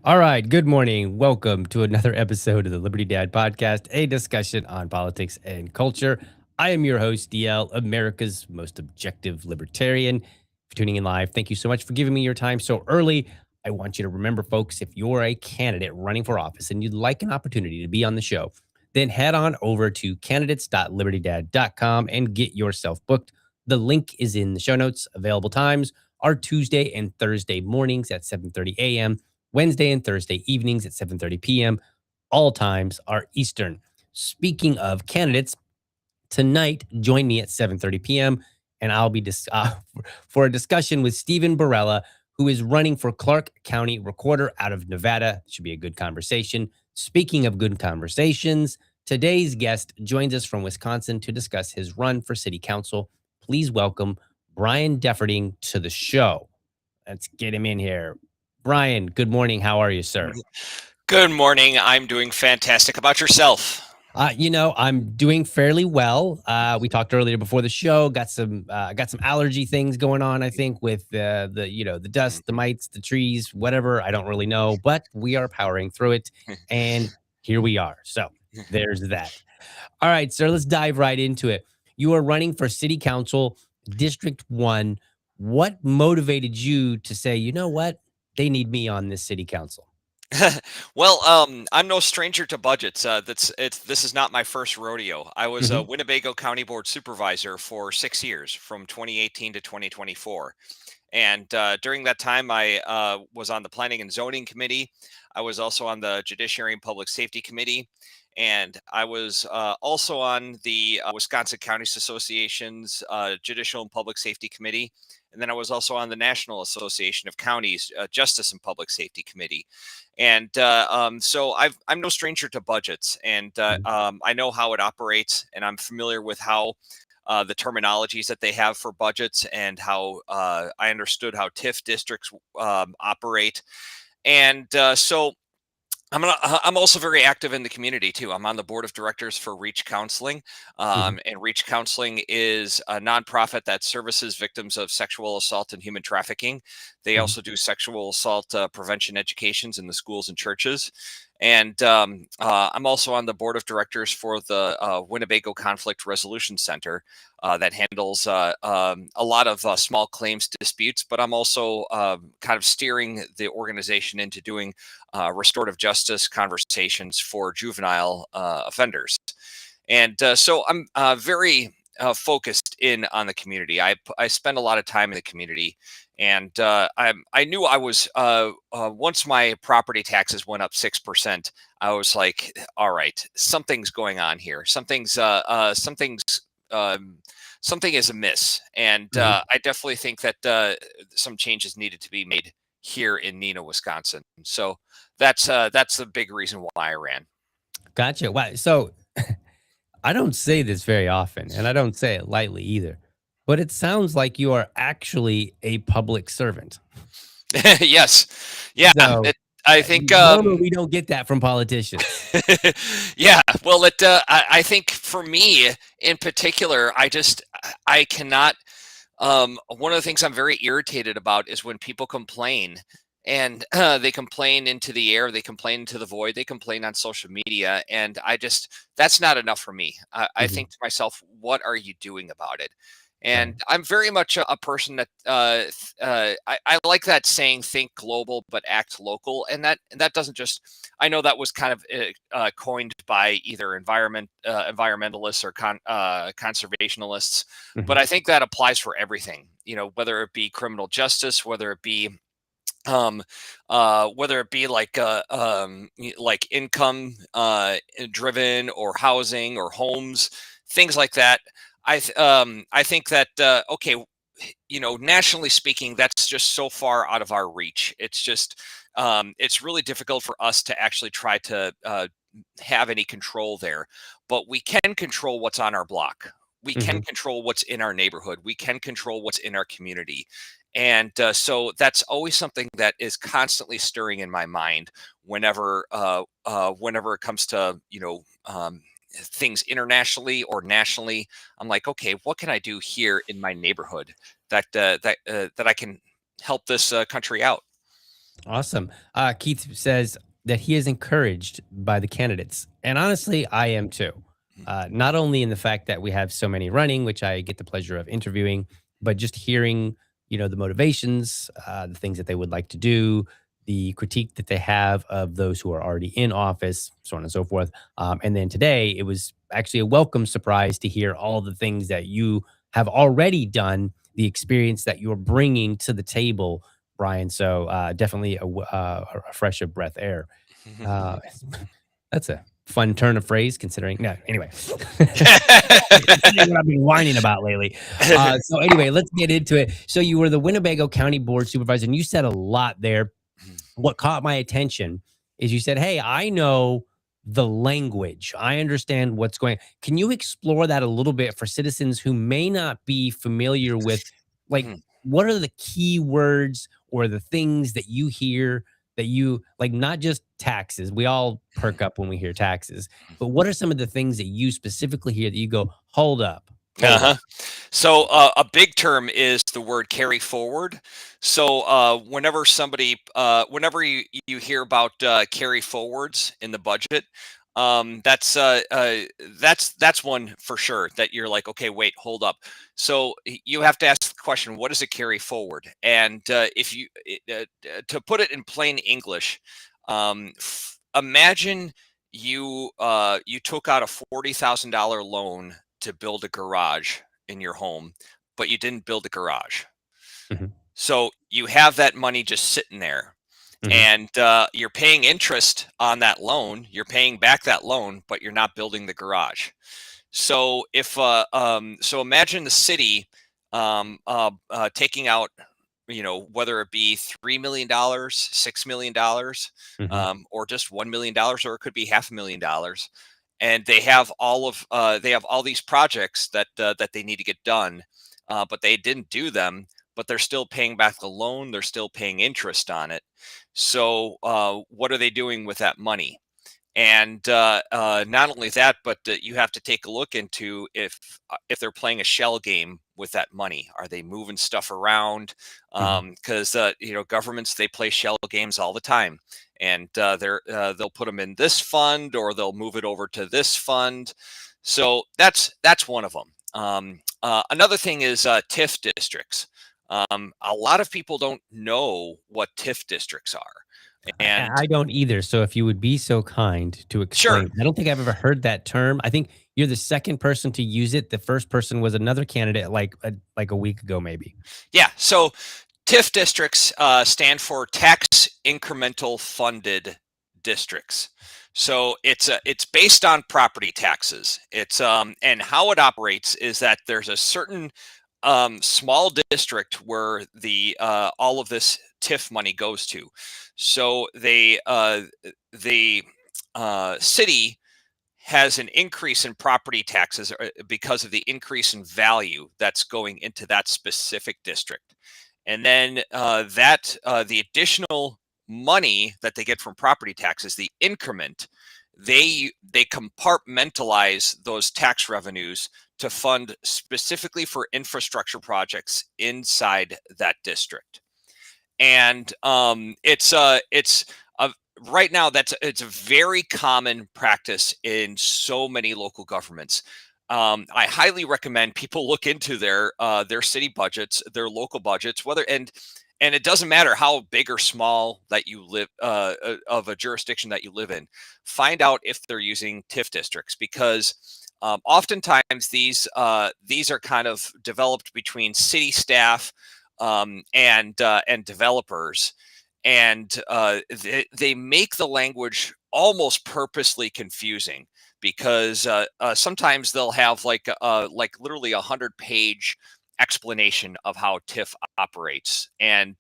All right. Good morning. Welcome to another episode of the Liberty Dad Podcast, a discussion on politics and culture. I am your host, DL, America's most objective libertarian. If you're tuning in live, thank you so much for giving me your time so early. I want you to remember, folks, if you're a candidate running for office and you'd like an opportunity to be on the show, then head on over to candidates.libertydad.com and get yourself booked. The link is in the show notes. Available times are Tuesday and Thursday mornings at 7:30 a.m., Wednesday and Thursday evenings at 7:30 p.m. All times are Eastern. Speaking of candidates, tonight, join me at 7:30 p.m. and I'll be for a discussion with Stephen Barella, who is running for Clark County Recorder out of Nevada. Should be a good conversation. Speaking of good conversations, today's guest joins us from Wisconsin to discuss his run for city council. Please welcome Brian Defferding to the show. Let's get him in here. Brian, good morning. How are you, sir? Good morning. I'm doing fantastic. About yourself? I'm doing fairly well. We talked earlier before the show. Got some allergy things going on. I think with the dust, the mites, the trees, whatever. I don't really know, but we are powering through it, and here we are. So there's that. All right, sir. Let's dive right into it. You are running for City Council, District 1. What motivated you to say, you know what, they need me on this City Council? Well, I'm no stranger to budgets. This is not my first rodeo. I was a Winnebago County Board Supervisor for 6 years, from 2018 to 2024. And during that time, I was on the Planning and Zoning Committee. I was also on the Judiciary and Public Safety Committee. And I was also on the Wisconsin Counties Association's Judicial and Public Safety Committee. And then I was also on the National Association of Counties Justice and Public Safety Committee. And so I'm no stranger to budgets, and I know how it operates, and I'm familiar with how the terminologies that they have for budgets, and how I understood how TIF districts operate. And so I'm also very active in the community too. I'm on the board of directors for Reach Counseling, Mhm. and Reach Counseling is a nonprofit that services victims of sexual assault and human trafficking. They Mhm. also do sexual assault prevention educations in the schools and churches. And I'm also on the board of directors for the Winnebago Conflict Resolution Center that handles a lot of small claims disputes. But I'm also kind of steering the organization into doing restorative justice conversations for juvenile offenders. And so I'm very focused in on the community. I spend a lot of time in the community, and I knew I was once my property taxes went up 6%. I was like, all right, something's going on here. Um, something is amiss, and Mhm. I definitely think that some changes needed to be made here in Neenah, Wisconsin. So that's the big reason why I ran. Gotcha. Wow. So I don't say this very often, and I don't say it lightly either, but it sounds like you are actually a public servant. Yes, yeah. So I think normally we don't get that from politicians. yeah, well, I think for me in particular, I cannot. One of the things I'm very irritated about is when people complain, and they complain into the air, they complain into the void, they complain on social media, and that's not enough for me. I Mhm. think to myself, what are you doing about it? Right. And I'm very much a person that I like that saying, "Think global but act local," and that doesn't just. I know that was kind of coined by either environmentalists or conservationists, but Mhm. I think that applies for everything. Whether it be criminal justice, um, whether it be like income driven, or housing, or homes, things like that. I think that okay, nationally speaking, that's just so far out of our reach. It's really difficult for us to actually try to have any control there, but we can control what's on our block. We can Mhm. control what's in our neighborhood. We can control what's in our community. And so that's always something that is constantly stirring in my mind whenever it comes to things internationally or nationally. I'm like, okay, what can I do here in my neighborhood that I can help this country out? Awesome. Keith says that he is encouraged by the candidates. And honestly, I am too. Not only in the fact that we have so many running, which I get the pleasure of interviewing, but just hearing, the motivations, the things that they would like to do, the critique that they have of those who are already in office, so on and so forth. And then today, it was actually a welcome surprise to hear all the things that you have already done, the experience that you're bringing to the table, Brian. So definitely a fresh of breath air. Uh, that's a fun turn of phrase considering. No, anyway, considering what I've been whining about lately. So anyway, let's get into it. So you were the Winnebago County Board Supervisor, and you said a lot there. What caught my attention is you said, "Hey, I know the language. I understand what's going." Can you explore that a little bit for citizens who may not be familiar with, like, what are the key words or the things that you hear that you like? Not just taxes. We all perk up when we hear taxes, but what are some of the things that you specifically hear that you go, "Hold up, hold Uh-huh. up." So a big term is the word carry forward. So whenever you hear about carry forwards in the budget, that's that's one for sure that you're like, okay, wait, hold up. So you have to ask the question, what is a carry forward? And if you to put it in plain English, imagine you took out a $40,000 loan to build a garage in your home, but you didn't build a garage. Mhm. So you have that money just sitting there, Mhm. and you're paying interest on that loan. You're paying back that loan, but you're not building the garage. So so imagine the city taking out, whether it be $3 million, $6 million, Mhm. or just $1 million, or it could be $500,000, and they have all these projects that they need to get done, but they didn't do them. But they're still paying back the loan. They're still paying interest on it. So what are they doing with that money? And not only that, but you have to take a look into if they're playing a shell game with that money. Are they moving stuff around? Mhm. Because governments, they play shell games all the time, and they'll put them in this fund, or they'll move it over to this fund. So that's one of them. Another thing is TIF districts. A lot of people don't know what TIF districts are, and I don't either. So if you would be so kind to sure. explain. I don't think I've ever heard that term. I think you're the second person to use it. The first person was another candidate like a week ago, maybe. Yeah. So TIF districts stand for tax incremental funded districts. So it's based on property taxes. And how it operates is that there's a certain small district where the all of this TIF money goes to. So the city has an increase in property taxes because of the increase in value that's going into that specific district. And then the additional money that they get from property taxes, the increment, they compartmentalize those tax revenues to fund specifically for infrastructure projects inside that district. And it's a right now it's a very common practice in so many local governments. I highly recommend people look into their city budgets, their local budgets, and it doesn't matter how big or small that you live of a jurisdiction that you live in. Find out if they're using TIF districts, because oftentimes these are kind of developed between city staff and developers, and they make the language almost purposely confusing, because sometimes they'll have like literally 100-page explanation of how TIF operates, and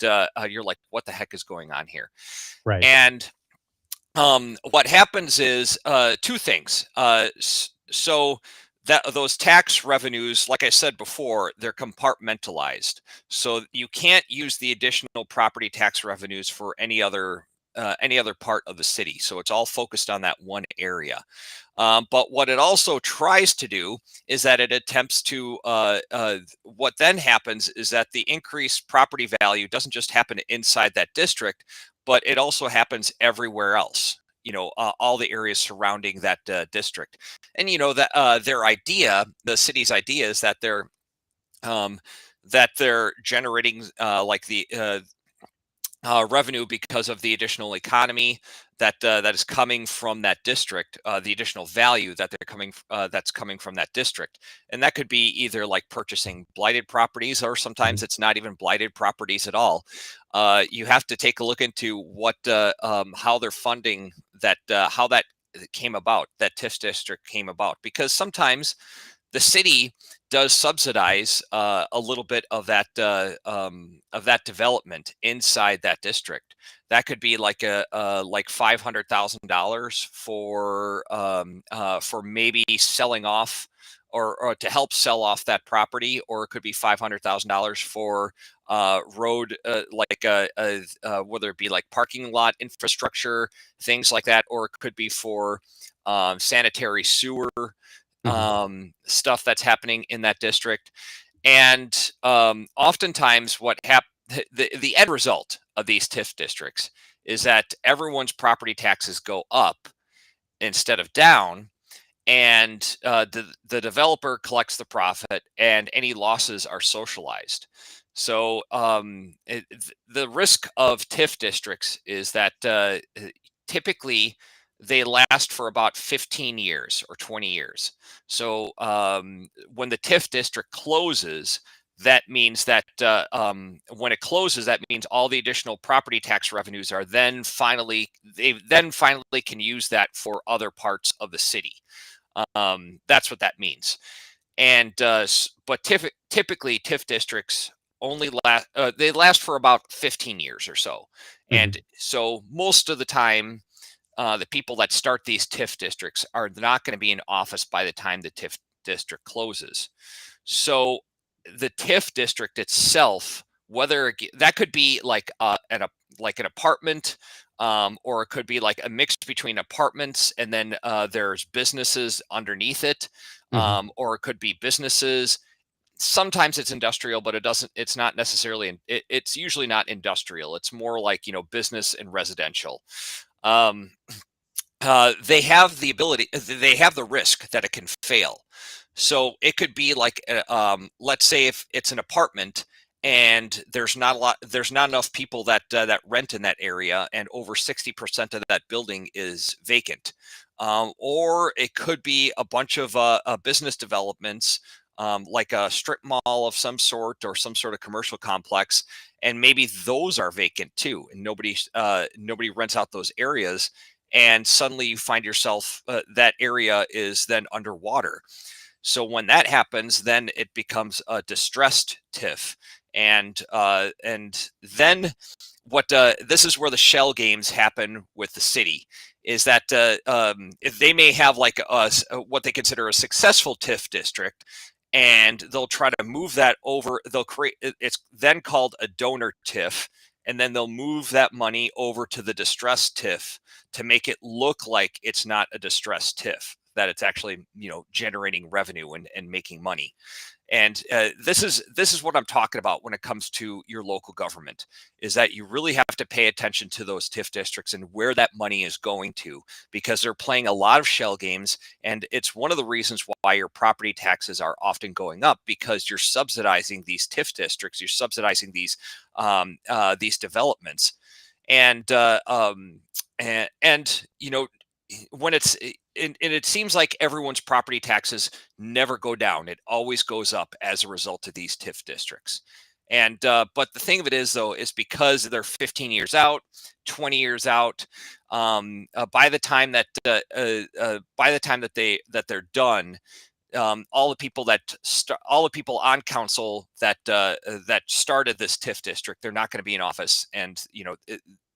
you're like, what the heck is going on here? Right. And what happens is two things. So that those tax revenues, like I said before, they're compartmentalized. So you can't use the additional property tax revenues for any other part of the city. So it's all focused on that one area. But what it also tries to do is that it attempts to, what then happens is that the increased property value doesn't just happen inside that district, but it also happens everywhere else. All the areas surrounding that district. And that the city's idea, is um, that they're generating revenue because of the additional economy that is coming from that district, the additional value that's coming from that district, and that could be either like purchasing blighted properties, or sometimes Mhm. it's not even blighted properties at all. You have to take a look into how they're funding that, how that came about, that TIF district came about, because sometimes the city does subsidize a little bit of that development inside that district. That could be like like $500,000 for maybe selling off, or to help sell off that property, or it could be $500,000 for road, whether it be like parking lot infrastructure, things like that, or it could be for sanitary sewer Mhm. stuff that's happening in that district. And oftentimes, the end result of these TIF districts is that everyone's property taxes go up instead of down, and the developer collects the profit, and any losses are socialized. So the risk of TIF districts is that typically they last for about 15 years or 20 years. So when the TIF district closes, that means that when it closes, that means all the additional property tax revenues are then finally can use that for other parts of the city. That's what that means. And but typically TIF districts only last for about 15 years or so. And so most of the time, the people that start these TIF districts are not going to be in office by the time the TIF district closes. So the TIF district itself, whether that could be like an apartment, or it could be like a mix between apartments and then there's businesses underneath it, or it could be businesses. Sometimes it's industrial, but it's not necessarily. It's usually not industrial. It's more like business and residential. Um, they have the risk that it can fail. So it could be like, let's say if it's an apartment and there's not enough people that rent in that area, and over 60% of that building is vacant. Or it could be a bunch of business developments, like a strip mall of some sort or some sort of commercial complex, and maybe those are vacant too, and nobody rents out those areas, and suddenly you find yourself that area is then underwater. So when that happens, then it becomes a distressed TIF, and then what this is where the shell games happen with the city, is that if they may have like what they consider a successful TIF district, and they'll try to move that over. They'll create, it's then called a donor TIF, and then they'll move that money over to the distressed TIF to make it look like it's not a distressed TIF, that it's actually generating revenue and making money. And this is what I'm talking about when it comes to your local government, is that you really have to pay attention to those TIF districts and where that money is going to, because they're playing a lot of shell games. And it's one of the reasons why your property taxes are often going up, because you're subsidizing these TIF districts, you're subsidizing these developments. And when and it seems like everyone's property taxes never go down. It always goes up as a result of these TIF districts. And but the thing of it is, though, is because they're 15 years out, 20 years out, by the time that they're done, all the people on council that started this TIF district, they're not going to be in office, and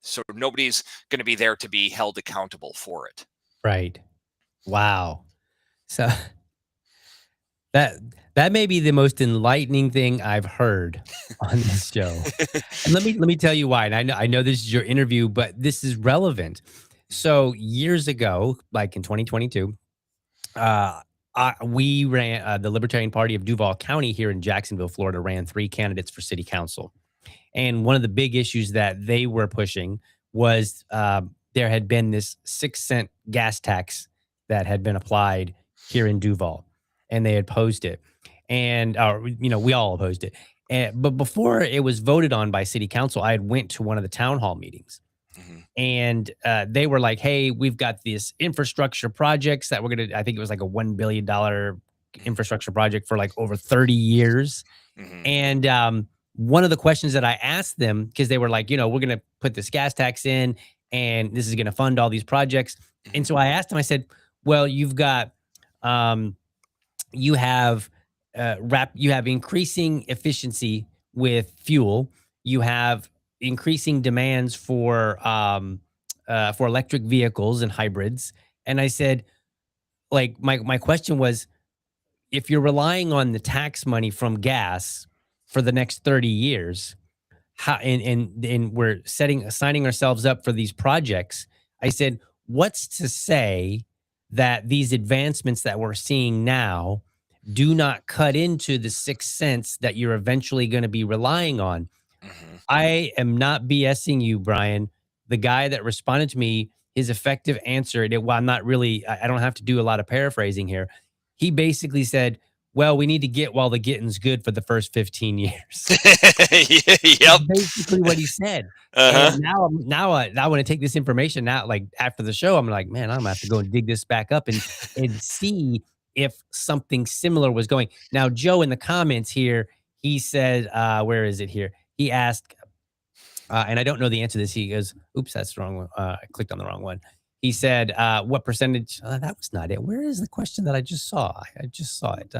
so nobody's going to be there to be held accountable for it. Right. Wow. So that may be the most enlightening thing I've heard on this show. And let me tell you why. And I know this is your interview, but this is relevant. So years ago, like in 2022, we ran the Libertarian Party of Duval County here in Jacksonville, Florida, ran 3 candidates for city council. And one of the big issues that they were pushing was there had been this 6-cent gas tax that had been applied here in Duval, and they had opposed it. And, we all opposed it. But before it was voted on by city council, I had went to one of the town hall meetings. And they were like, hey, we've got these infrastructure projects that we're going to, I think it was like a $1 billion infrastructure project for like over 30 years. And one of the questions that I asked them, because they were like, we're going to put this gas tax in, and this is going to fund all these projects. And so I asked them, I said, well, you've got, you have increasing efficiency with fuel. You have increasing demands for electric vehicles and hybrids. And I said, like, my question was, if you're relying on the tax money from gas for the next 30 years, how, and we're signing ourselves up for these projects, I said, what's to say that these advancements that we're seeing now do not cut into the 6 cents that you're eventually going to be relying on? I am not BSing you, Brian. The guy that responded to me, his effective answer, well, I'm not really, I don't have to do a lot of paraphrasing here. He basically said, well, we need to get while the getting's good for the first 15 years. Yep. Basically what he said. And now I want to take this information out, like after the show, I'm like, man, I'm gonna have to go and dig this back up and see if something similar was going. Now, Joe in the comments here, he said, where is it here? He asked, and I don't know the answer to this. He goes, oops, that's the wrong one. I clicked on the wrong one. He said, what percentage? That was not it. Where is the question that I just saw? I just saw it.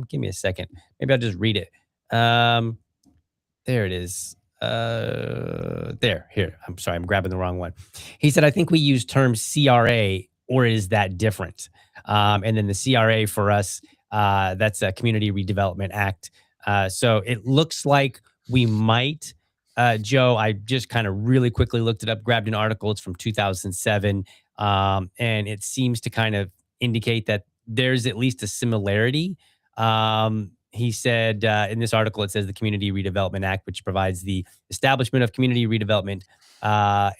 Give me a second. Maybe I'll just read it. There it is. Here. I'm sorry, I'm grabbing the wrong one. He said, I think we use term CRA, or is that different? And then the CRA for us, that's a Community Redevelopment Act. So it looks like we might. Joe, I just kind of really quickly looked it up, grabbed an article. It's from 2007. And it seems to kind of indicate that there's at least a similarity. He said in this article, it says the Community Redevelopment Act, which provides the establishment of community redevelopment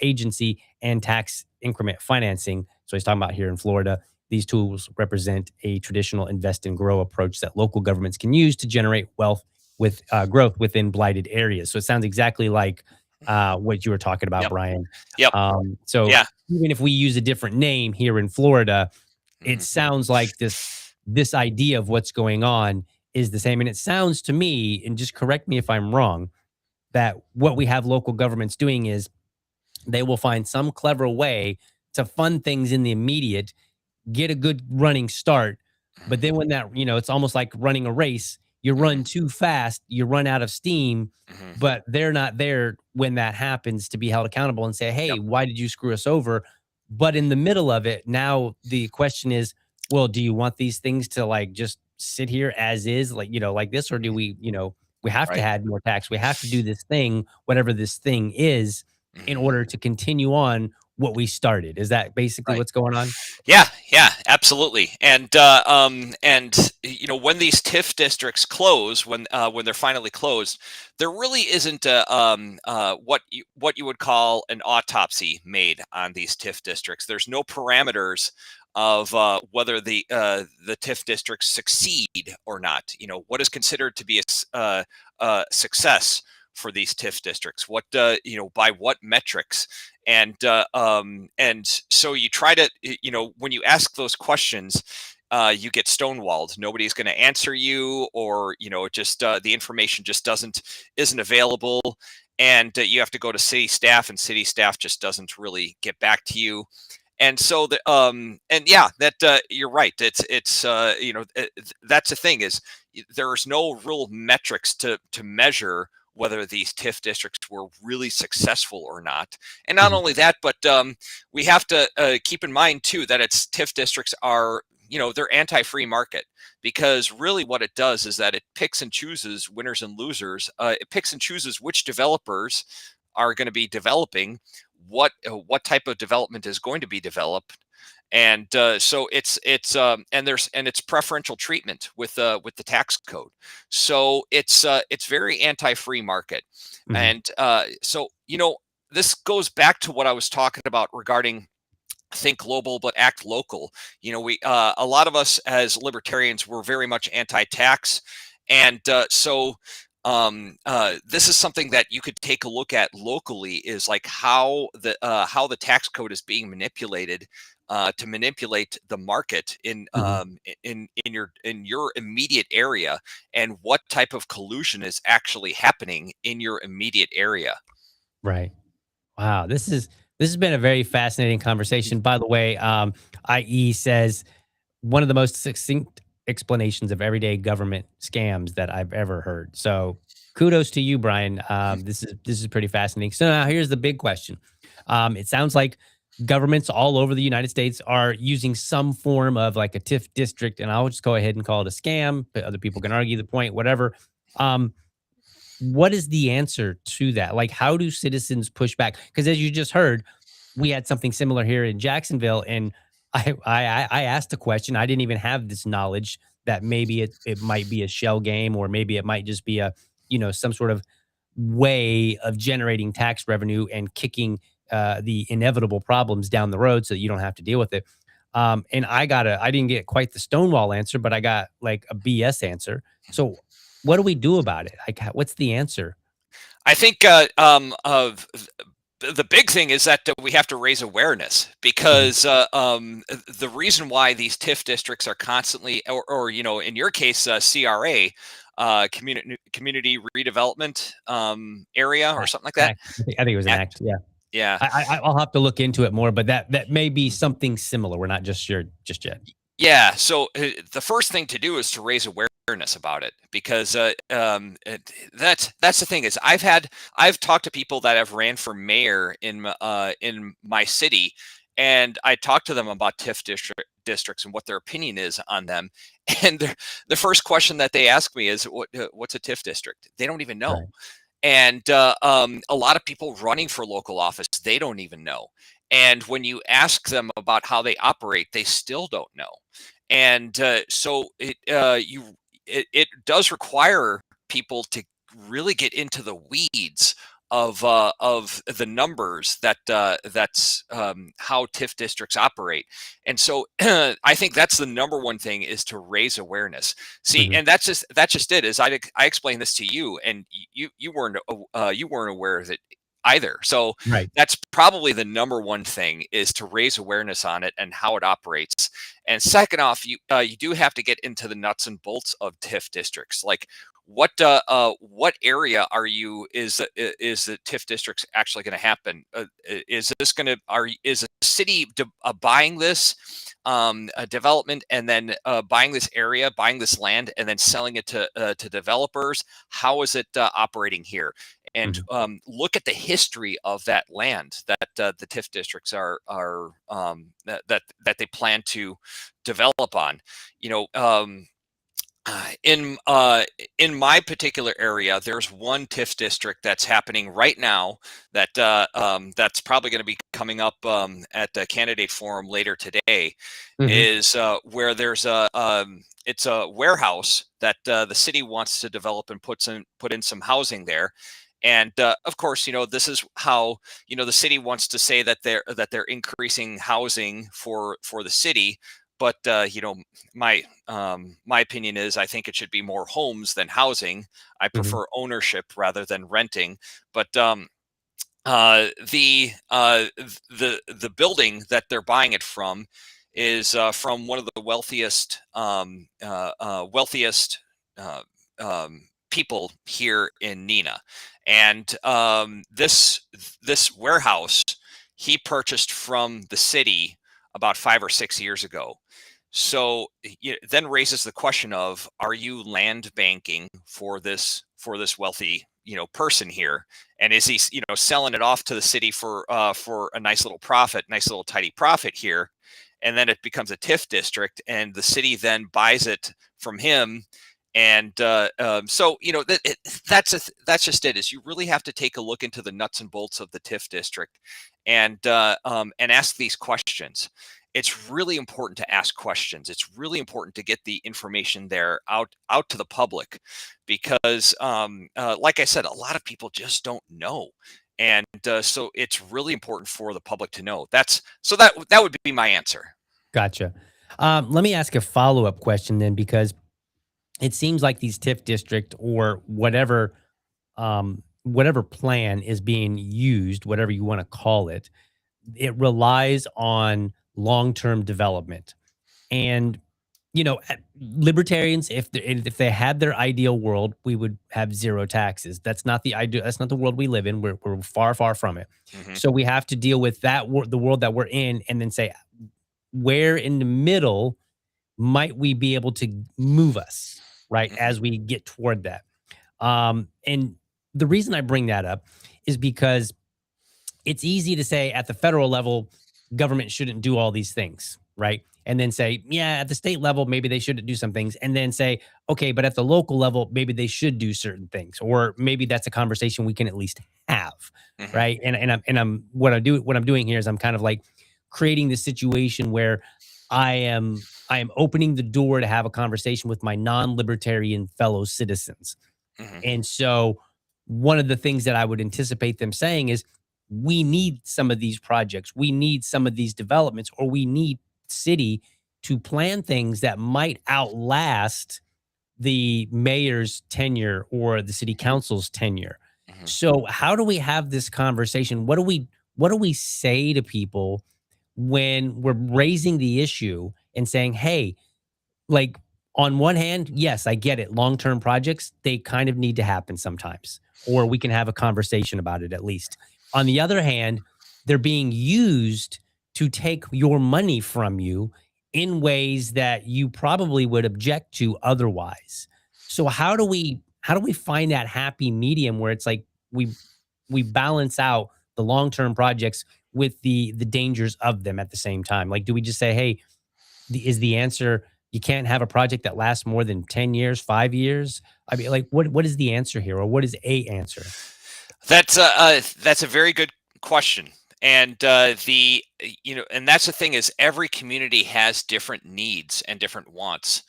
agency and tax increment financing. So he's talking about here in Florida. These tools represent a traditional invest and grow approach that local governments can use to generate wealth with growth within blighted areas. So it sounds exactly like what you were talking about, Yep. Brian. Yep. So Yeah. even if we use a different name here in Florida, it sounds like this idea of what's going on is the same. And it sounds to me, and just correct me if I'm wrong, that what we have local governments doing is they will find some clever way to fund things in the immediate, get a good running start. But then when that, it's almost like running a race. You run too fast, you run out of steam, but they're not there when that happens to be held accountable and say, hey, Yep. why did you screw us over? But in the middle of it, now the question is, well, do you want these things to like just sit here as is, like this, or do we, we have to Right. add more tax. We have to do this thing, whatever this thing is, in order to continue on what we started. Is that basically Right. what's going on? Yeah, absolutely. And when these TIF districts close, when they're finally closed, there really isn't what you would call an autopsy made on these TIF districts. There's no parameters of whether the TIF districts succeed or not. What is considered to be a success for these TIF districts? What by what metrics? And so you try to, when you ask those questions, you get stonewalled. Nobody's going to answer you, or just the information just isn't available, and you have to go to city staff, and city staff just doesn't really get back to you. And so you're right. It's that's the thing, is there's no real metrics to measure whether these TIF districts were really successful or not. And not only that, but we have to keep in mind too that its TIF districts are, they're anti-free market, because really what it does is that it picks and chooses winners and losers. It picks and chooses which developers are going to be developing what type of development is going to be developed. And so it's preferential treatment with the tax code. So it's very anti-free market. And so this goes back to what I was talking about regarding think global but act local. We a lot of us as libertarians were very much anti-tax, and so this is something that you could take a look at locally, is like how the tax code is being manipulated to manipulate the market in your immediate area, and what type of collusion is actually happening in your immediate area. Right. Wow. This has been a very fascinating conversation. By the way, IE says one of the most succinct explanations of everyday government scams that I've ever heard. So kudos to you, Brian. This is pretty fascinating. So now here's the big question. It sounds like governments all over the United States are using some form of like a TIF district, and I'll just go ahead and call it a scam, but other people can argue the point, whatever. What is the answer to that? Like, how do citizens push back? Because as you just heard, we had something similar here in Jacksonville, and I asked a question. I didn't even have this knowledge that maybe it might be a shell game, or maybe it might just be a some sort of way of generating tax revenue and kicking the inevitable problems down the road so that you don't have to deal with it. And I didn't get quite the Stonewall answer, but I got like a BS answer. So what do we do about it? Like, what's the answer? I think of the big thing is that we have to raise awareness, because the reason why these TIF districts are constantly, or in your case, CRA, community redevelopment area or something like that. I think it was an Act. act. Yeah. Yeah. I'll have to look into it more, but that may be something similar. We're not just sure just yet. Yeah. So the first thing to do is to raise awareness about it, because that's the thing is I've talked to people that have ran for mayor in my city, and I talked to them about districts and what their opinion is on them. And the first question that they ask me is, what's a TIF district? They don't even know. Right. And a lot of people running for local office, they don't even know. And when you ask them about how they operate, they still don't know. And so it does require people to really get into the weeds of the numbers that's how TIF districts operate. And so I think that's the number one thing, is to raise awareness. See, Mhm. and that's just it. Is I explained this to you, and you weren't aware of it either. So Right. that's probably the number one thing, is to raise awareness on it and how it operates. And second off, you do have to get into the nuts and bolts of TIF districts. Like, what area is the TIF districts actually going to happen? Is this going to is a city buying this development, and then buying this area, buying this land, and then selling it to developers? How is it operating here? And Mhm. look at the history of that land that the TIF districts that they plan to develop on. You know, in my particular area, there's one TIF district that's happening right now that's probably going to be coming up at the candidate forum later today. Mhm. Is where there's it's a warehouse that the city wants to develop and put in some housing there. And of course, this is how the city wants to say that they're increasing housing for the city. But my opinion is, I think it should be more homes than housing. I Mhm. prefer ownership rather than renting. But the building that they're buying it from is from one of the wealthiest uh, people here in Neenah. And this warehouse he purchased from the city about 5 or 6 years ago. So then raises the question of, are you land banking for this wealthy person here? And is he selling it off to the city for a nice little profit, nice little tidy profit here? And then it becomes a TIF district, and the city then buys it from him. And so that's just it. Is you really have to take a look into the nuts and bolts of the TIF district, and ask these questions. It's really important to ask questions. It's really important to get the information there out to the public, because like I said, a lot of people just don't know. And so it's really important for the public to know. That would be my answer. Gotcha. Let me ask a follow-up question then, because it seems like these TIF district or whatever plan is being used, whatever you want to call it, it relies on long-term development. And libertarians, if they had their ideal world, we would have zero taxes. That's not the ideal. That's not the world we live in. We're far, far from it. Hmm. So we have to deal with the world that we're in, and then say, where in the middle might we be able to move us, right, Hmm. as we get toward that. And the reason I bring that up is because it's easy to say at the federal level, government shouldn't do all these things, right? And then say, yeah, at the state level, maybe they shouldn't do some things. And then say, okay, but at the local level, maybe they should do certain things, or maybe that's a conversation we can at least have, Hmm. right? And I'm what I'm doing here is I'm kind of like creating this situation where I am opening the door to have a conversation with my non-libertarian fellow citizens. Hmm. And so one of the things that I would anticipate them saying is, we need some of these projects, we need some of these developments, or we need city to plan things that might outlast the mayor's tenure or the city council's tenure. Hmm. So how do we have this conversation? What do we say to people when we're raising the issue and saying, hey, like, On one hand, yes, I get it. Long-term projects, they kind of need to happen sometimes, or we can have a conversation about it at least. On the other hand, they're being used to take your money from you in ways that you probably would object to otherwise. So how do we find that happy medium where it's like we balance out the long-term projects with the dangers of them at the same time? Like, do we just say, hey, is the answer you can't have a project that lasts more than 10 years, 5 years? I mean, like, what is the answer here, or what is a answer? That's a very good question. And and that's the thing is every community has different needs and different wants.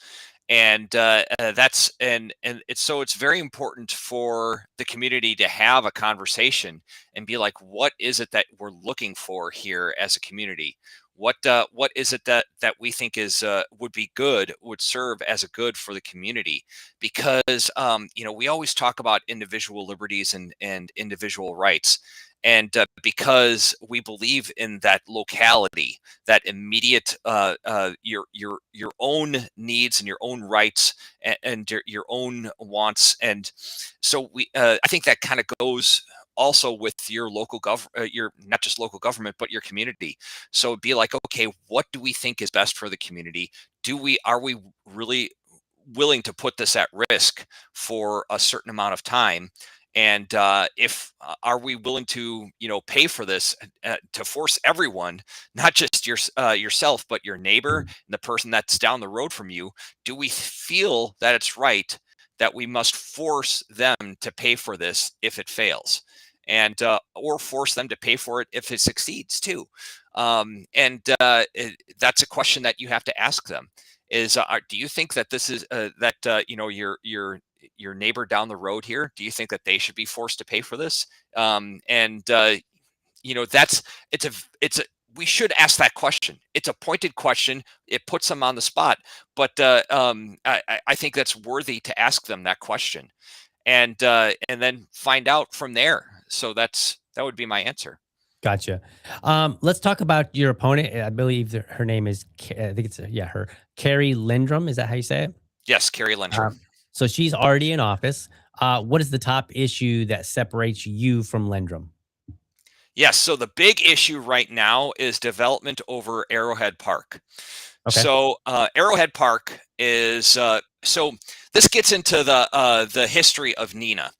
And that's and it's so it's very important for the community to have a conversation and be like, what is it that we're looking for here as a community? What is it that we think is would be good, would serve as a good for the community? Because we always talk about individual liberties and individual rights, and because we believe in that locality, that immediate your own needs and your own rights and your own wants. And so I think that kind of goes also with your local your not just local government but your community. So it'd be like, okay, what do we think is best for the community? Are we really willing to put this at risk for a certain amount of time? And if are we willing to pay for this, to force everyone, not just yourself but your neighbor and the person that's down the road from you? Do we feel that it's right that we must force them to pay for this if it fails, and or force them to pay for it if it succeeds too? That's a question that you have to ask them. Do you think that this is your neighbor down the road here, do you think that they should be forced to pay for this? That's it's a we should ask that question. It's a pointed question. It puts them on the spot, but I think that's worthy to ask them that question, and then find out from there. So that would be my answer. Gotcha. Let's talk about your opponent. I believe that her name is, I think it's, yeah, her, Carrie Lindrum. Is that how you say it? Yes, Carrie Lindrum. So she's already in office. What is the top issue that separates you from Lindrum? Yes. So the big issue right now is development over Arrowhead Park. Okay. So Arrowhead Park is so this gets into the history of Neenah.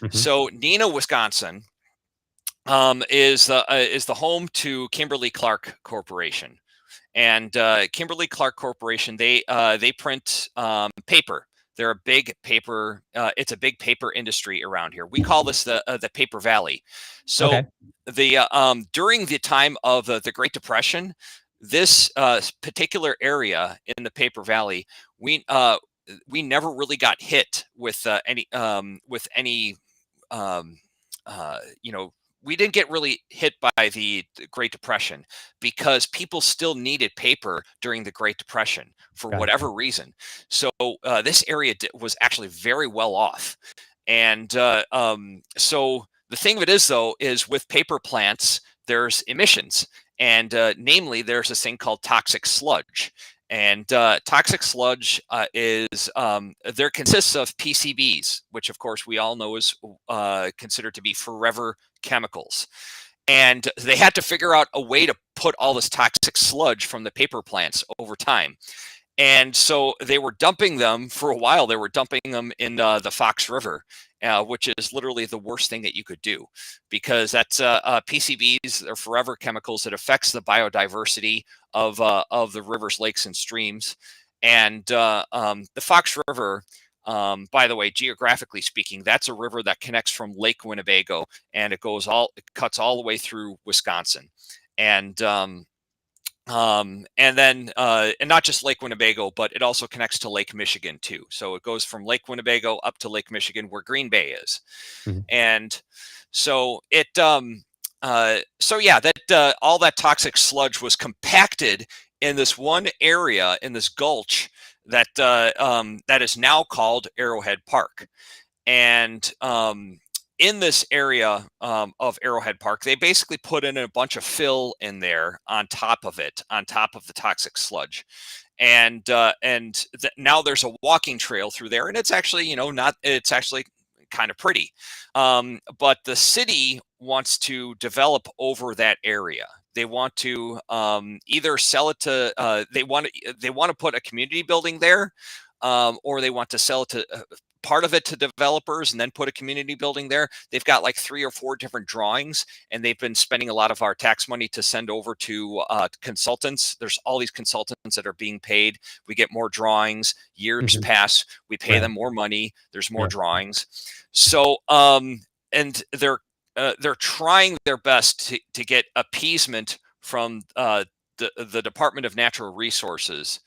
Hmm. So Neenah, Wisconsin, is the home to Kimberly Clark Corporation, and Kimberly Clark Corporation, they print paper. They're a big paper. It's a big paper industry around here. We call this the Paper Valley. So Okay. the during the time of the Great Depression, this particular area in the Paper Valley, we never really got hit with any um, you know, we didn't get really hit by the Great Depression because people still needed paper during the Great Depression for Gotcha. whatever reason. So this area was actually very well off. And so the thing of it is, though, is with paper plants, there's emissions. And namely, there's this thing called toxic sludge. And toxic sludge is there consists of PCBs, which of course we all know is considered to be forever chemicals. And they had to figure out a way to put all this toxic sludge from the paper plants over time. And so they were dumping them for a while. They were dumping them in the Fox River, which is literally the worst thing that you could do, because that's PCBs are forever chemicals that affects the biodiversity of the rivers, lakes, and streams. And the Fox River, by the way, geographically speaking, that's a river that connects from Lake Winnebago, and it cuts all the way through Wisconsin. And then and not just Lake Winnebago, but it also connects to Lake Michigan too. So it goes from Lake Winnebago up to Lake Michigan, where Green Bay is. Mhm. And so so yeah, that all that toxic sludge was compacted in this one area, in this gulch that that is now called Arrowhead Park. And in this area of Arrowhead Park, they basically put in a bunch of fill in there on top of it, on top of the toxic sludge. and now there's a walking trail through there, and it's actually it's actually kind of pretty. But the city wants to develop over that area. They want to either sell it to they want to put a community building there, or they want to sell it to part of it to developers and then put a community building there. They've got like 3 or 4 different drawings, and they've been spending a lot of our tax money to send over to consultants. There's all these consultants that are being paid. We get more drawings. Years pass. We pay them more money. There's more drawings. So and they're trying their best to get appeasement from the Department of Natural Resources.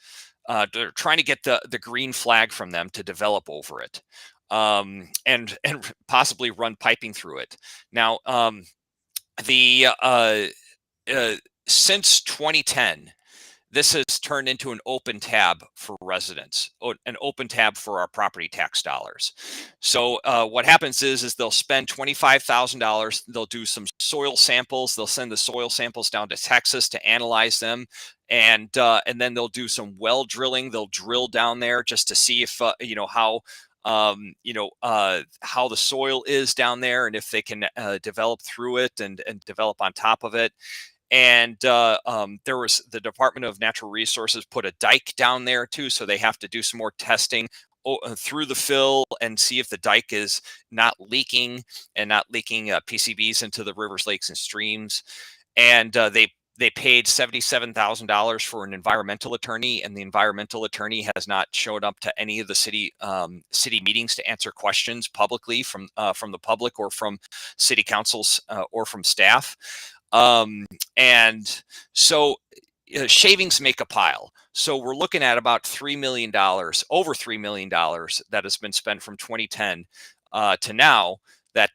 They're trying to get the green flag from them to develop over it, and possibly run piping through it. Now, the since 2010, this has turned into an open tab for residents, an open tab for our property tax dollars. So what happens is they'll spend $25,000. They'll do some soil samples. They'll send the soil samples down to Texas to analyze them, and then they'll do some well drilling. They'll drill down there just to see if how how the soil is down there, and if they can develop through it and develop on top of it. And there was the Department of Natural Resources put a dike down there too, so they have to do some more testing through the fill and see if the dike is not leaking PCBs into the rivers, lakes, and streams. And they paid $77,000 for an environmental attorney, and the environmental attorney has not showed up to any of the city meetings to answer questions publicly from the public or from city councils or from staff. And so shavings make a pile. So we're looking at about $3 million, over $3 million that has been spent from 2010 to now, that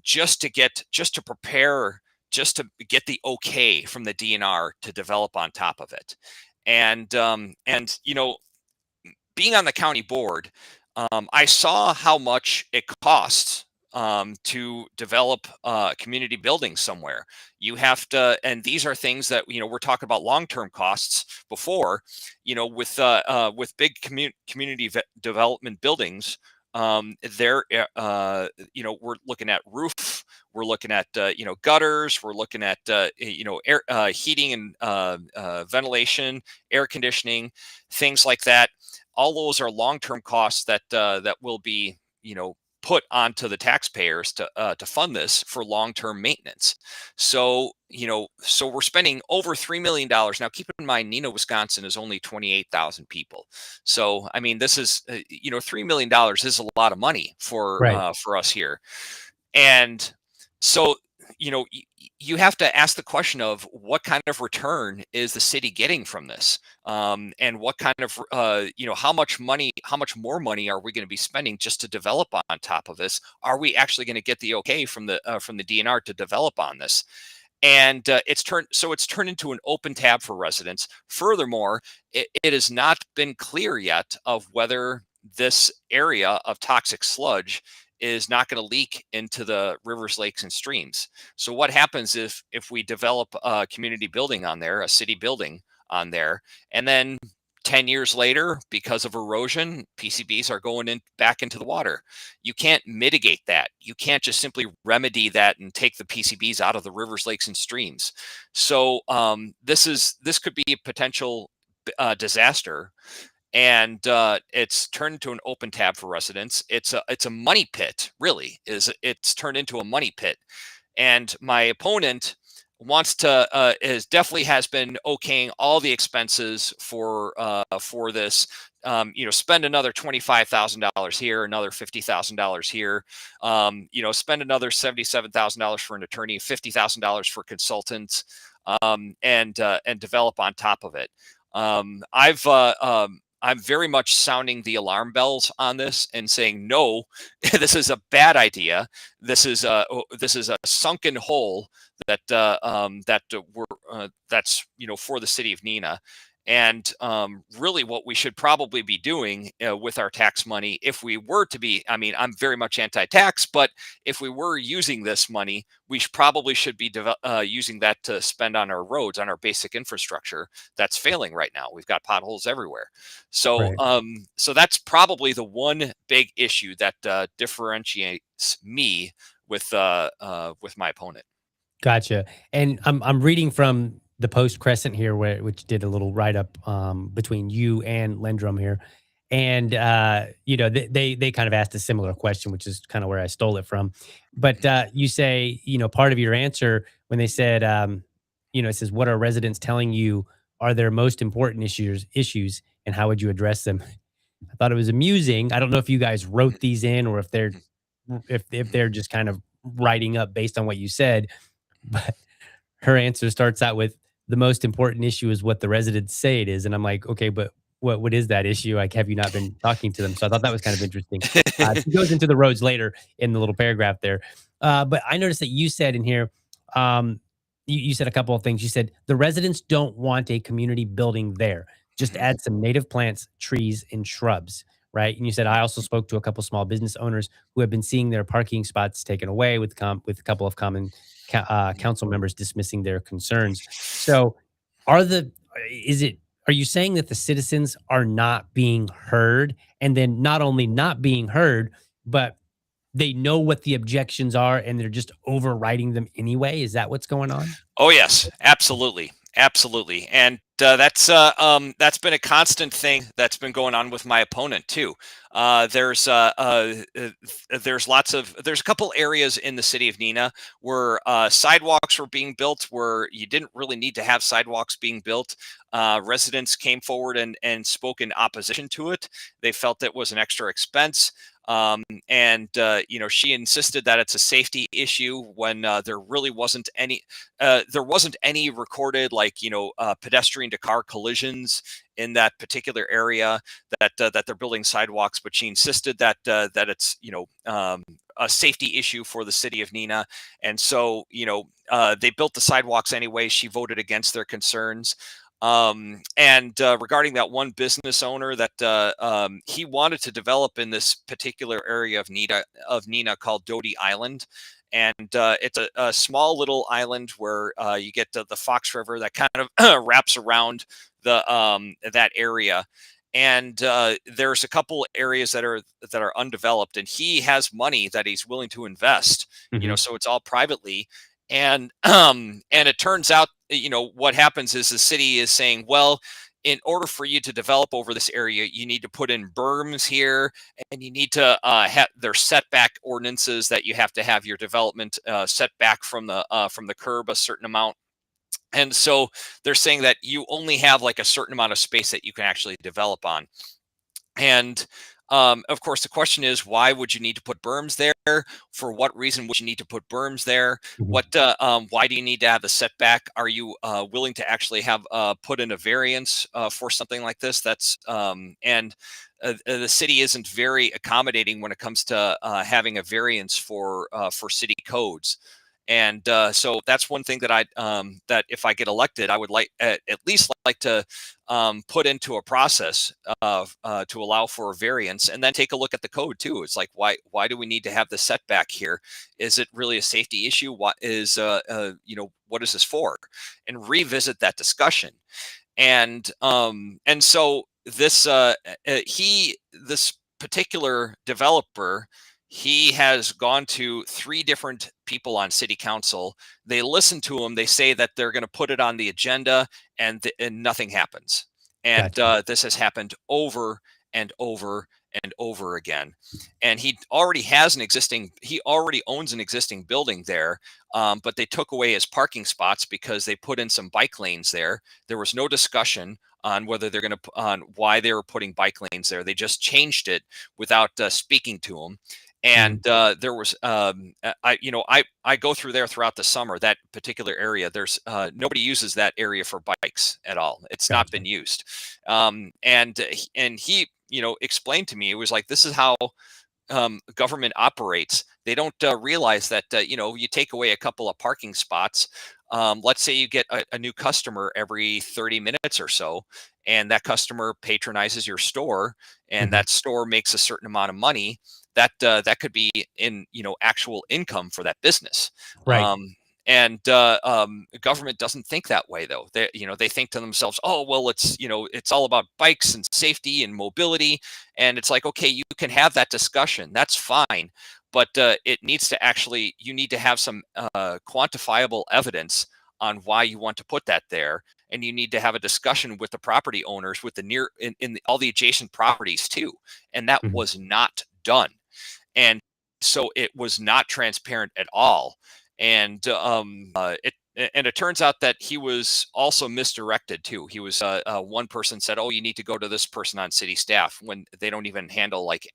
just to get the okay from the DNR to develop on top of it. And being on the county board, I saw how much it costs to develop community buildings somewhere. You have to, and these are things that we're talking about long-term costs before. With big community development buildings, we're looking at roof, we're looking at gutters, we're looking at air, heating and ventilation, air conditioning, things like that. All those are long-term costs that will be put onto the taxpayers to fund this for long-term maintenance. So we're spending over $3 million. Now, keep in mind, Neenah, Wisconsin is only 28,000 people. So, I mean, this is $3 million is a lot of money for us here. And so, you have to ask the question of what kind of return is the city getting from this, and what kind of how much more money are we going to be spending just to develop on top of this? Are we actually going to get the okay from the DNR to develop on this? And it's turned into an open tab for residents. Furthermore, it has not been clear yet of whether this area of toxic sludge is not going to leak into the rivers, lakes, and streams. So what happens if we develop a community building on there, a city building on there, and then 10 years later, because of erosion, PCBs are going back into the water? You can't mitigate that. You can't just simply remedy that and take the PCBs out of the rivers, lakes, and streams. So this could be a potential disaster. And it's turned into an open tab for residents. It's a money pit, really. It's turned into a money pit. And my opponent wants to definitely has been okaying all the expenses for this. Spend another $25,000 here, another $50,000 here. Spend another $77,000 for an attorney, $50,000 for consultants, and develop on top of it. I'm very much sounding the alarm bells on this and saying, no, this is a bad idea. This is a sunken hole that's for the city of Neenah. And really, what we should probably be doing with our tax money, if we were to be, I mean, I'm very much anti-tax, but if we were using this money, we probably should be using that to spend on our roads, on our basic infrastructure that's failing right now. We've got potholes everywhere. So, Right. so that's probably the one big issue that differentiates me with my opponent. Gotcha. And I'm reading from the Post Crescent here, which did a little write up between you and Lendrum here, and they kind of asked a similar question, which is kind of where I stole it from. But you say, part of your answer when they said, it says, "What are residents telling you are their most important issues, and how would you address them?" I thought it was amusing. I don't know if you guys wrote these in or if they're just kind of writing up based on what you said, but her answer starts out with, "The most important issue is what the residents say it is." And I'm like, "Okay, but what is that issue? Like, have you not been talking to them?" So I thought that was kind of interesting. She goes into the roads later in the little paragraph there. But I noticed that you said in here, um, you said a couple of things. You said, "The residents don't want a community building there. Just Mhm. add some native plants, trees, and shrubs." Right. And you said, "I also spoke to a couple small business owners who have been seeing their parking spots taken away with a couple of common council members dismissing their concerns." So, are the is it are you saying that the citizens are not being heard, and then not only not being heard, but they know what the objections are and they're just overriding them anyway? Is that what's going on? Oh yes, absolutely, absolutely, and that's been a constant thing that's been going on with my opponent too. There's a couple areas in the city of Neenah where sidewalks were being built where you didn't really need to have sidewalks being built. Residents came forward and spoke in opposition to it. They felt it was an extra expense. And she insisted that it's a safety issue when there wasn't any recorded pedestrian to car collisions in that particular area that they're building sidewalks, but she insisted that it's a safety issue for the city of Neenah, and so they built the sidewalks anyway. She voted against their concerns. And regarding that one business owner that he wanted to develop in this particular area of Neenah called Doty Island. And it's a small little island where you get the Fox River that kind of wraps around that area. And there's a couple areas that are undeveloped, and he has money that he's willing to invest. Mhm. So it's all privately, and and it turns out what happens is the city is saying, well, in order for you to develop over this area, you need to put in berms here, and you need to have their setback ordinances that you have to have your development set back from the curb a certain amount. And so they're saying that you only have like a certain amount of space that you can actually develop on. And of course, the question is, why would you need to put berms there? For what reason would you need to put berms there? Mhm. Why do you need to have the setback? Are you willing to actually have put in a variance for something like this? The city isn't very accommodating when it comes to having a variance for city codes. And so that's one thing that that if I get elected, I would like at least like to put into a process to allow for a variance, and then take a look at the code too. It's like, why do we need to have the setback here? Is it really a safety issue? What is this for? And revisit that discussion. And so this particular developer, he has gone to three different people on city council. They listen to him. They say that they're going to put it on the agenda, and nothing happens. And Gotcha. this has happened over and over and over again. And he already owns an existing building there, but they took away his parking spots because they put in some bike lanes there. There was no discussion on why they were putting bike lanes there. They just changed it without speaking to him. Mhm. And there was I go through there throughout the summer. That particular area, there's nobody uses that area for bikes at all. It's not Gotcha. been used. And he explained to me, it was like, this is how government operates. They don't realize that you take away a couple of parking spots, let's say you get a new customer every 30 minutes or so, and that customer patronizes your store, and Mhm. that store makes a certain amount of money. That could be in actual income for that business. Right. Government doesn't think that way, though. They think to themselves, oh well, it's all about bikes and safety and mobility, and it's like, okay, you can have that discussion, that's fine, but it needs to actually, you need to have some quantifiable evidence on why you want to put that there, and you need to have a discussion with the property owners, with the all the adjacent properties too, and that Mhm. was not done. And so it was not transparent at all. And it turns out that he was also misdirected too. He was one person said, "Oh, you need to go to this person on city staff," when they don't even handle like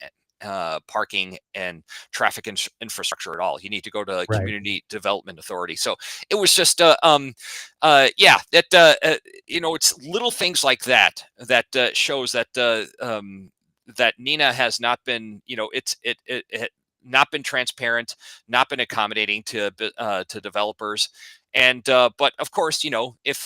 parking and traffic infrastructure at all. You need to go to Right. community development authority. So it was just yeah, that it's little things like that that shows that that Neenah has not been, it not been transparent, not been accommodating to developers. And but of course, if